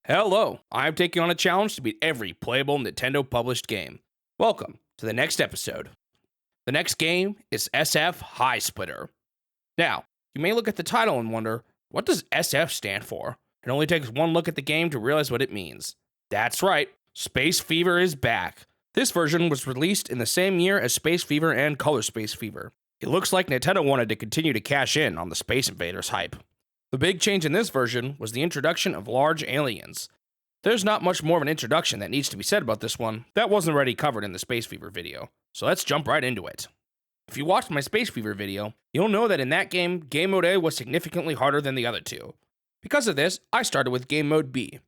Hello, I'm taking on a challenge to beat every playable Nintendo published game. Welcome to the next episode. The next game is SF-HiSplitter. Now, you may look at the title and wonder, what does SF stand for? It only takes one look at the game to realize what it means. That's right, Space Fever is back. This version was released in the same year as Space Fever and Color Space Fever. It looks like Nintendo wanted to continue to cash in on the Space Invaders hype. The big change in this version was the introduction of large aliens. There's not much more of an introduction that needs to be said about this one. That wasn't already covered in the Space Fever video, so let's jump right into it. If you watched my Space Fever video, you'll know that in that game Mode A was significantly harder than the other two. Because of this, I started with Game Mode B.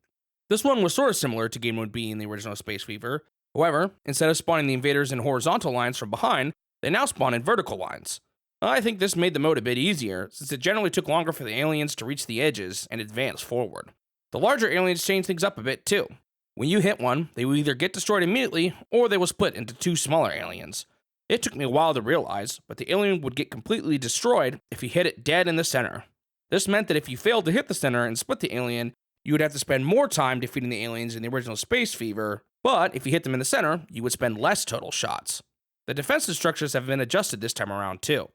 This one was sort of similar to Game Mode B in the original Space Fever. However, instead of spawning the invaders in horizontal lines from behind, they now spawn in vertical lines. I think this made the mode a bit easier, since it generally took longer for the aliens to reach the edges and advance forward. The larger aliens change things up a bit too. When you hit one, they will either get destroyed immediately, or they will split into two smaller aliens. It took me a while to realize, but the alien would get completely destroyed if you hit it dead in the center. This meant that if you failed to hit the center and split the alien, you would have to spend more time defeating the aliens in the original Space Fever, but if you hit them in the center, you would spend less total shots. The defensive structures have been adjusted this time around too.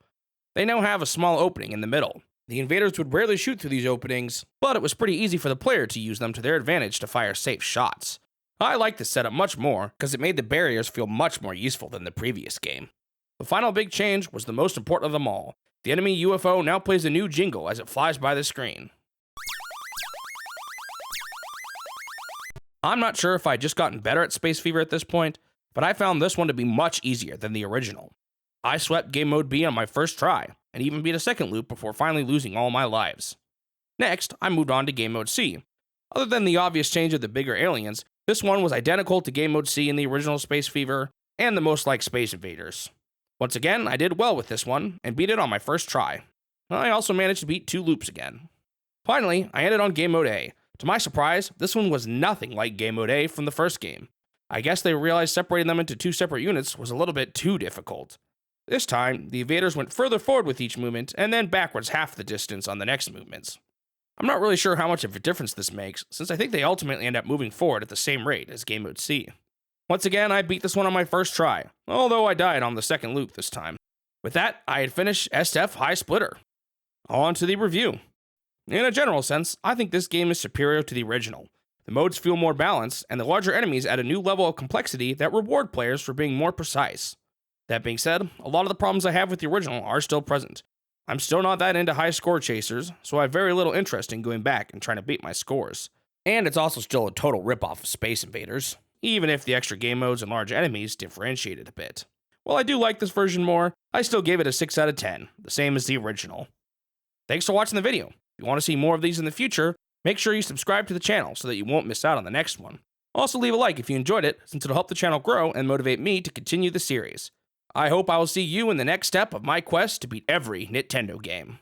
They now have a small opening in the middle. The invaders would rarely shoot through these openings, but it was pretty easy for the player to use them to their advantage to fire safe shots. I like this setup much more, because it made the barriers feel much more useful than the previous game. The final big change was the most important of them all. The enemy UFO now plays a new jingle as it flies by the screen. I'm not sure if I'd just gotten better at Space Fever at this point, but I found this one to be much easier than the original. I swept Game Mode B on my first try, and even beat a second loop before finally losing all my lives. Next, I moved on to Game Mode C. Other than the obvious change of the bigger aliens, this one was identical to Game Mode C in the original Space Fever, and the most like Space Invaders. Once again, I did well with this one, and beat it on my first try. I also managed to beat 2 loops again. Finally, I ended on Game Mode A. To my surprise, this one was nothing like Game Mode A from the first game. I guess they realized separating them into 2 separate units was a little bit too difficult. This time, the invaders went further forward with each movement, and then backwards half the distance on the next movements. I'm not really sure how much of a difference this makes, since I think they ultimately end up moving forward at the same rate as Game Mode C. Once again, I beat this one on my first try, although I died on the second loop this time. With that, I had finished SF-HiSplitter. On to the review. In a general sense, I think this game is superior to the original. The modes feel more balanced, and the larger enemies add a new level of complexity that reward players for being more precise. That being said, a lot of the problems I have with the original are still present. I'm still not that into high score chasers, so I have very little interest in going back and trying to beat my scores. And it's also still a total ripoff of Space Invaders, even if the extra game modes and large enemies differentiate it a bit. While I do like this version more, I still gave it a 6 out of 10, the same as the original. Thanks for watching the video. If you want to see more of these in the future, make sure you subscribe to the channel so that you won't miss out on the next one. Also leave a like if you enjoyed it, since it'll help the channel grow and motivate me to continue the series. I hope I will see you in the next step of my quest to beat every Nintendo game.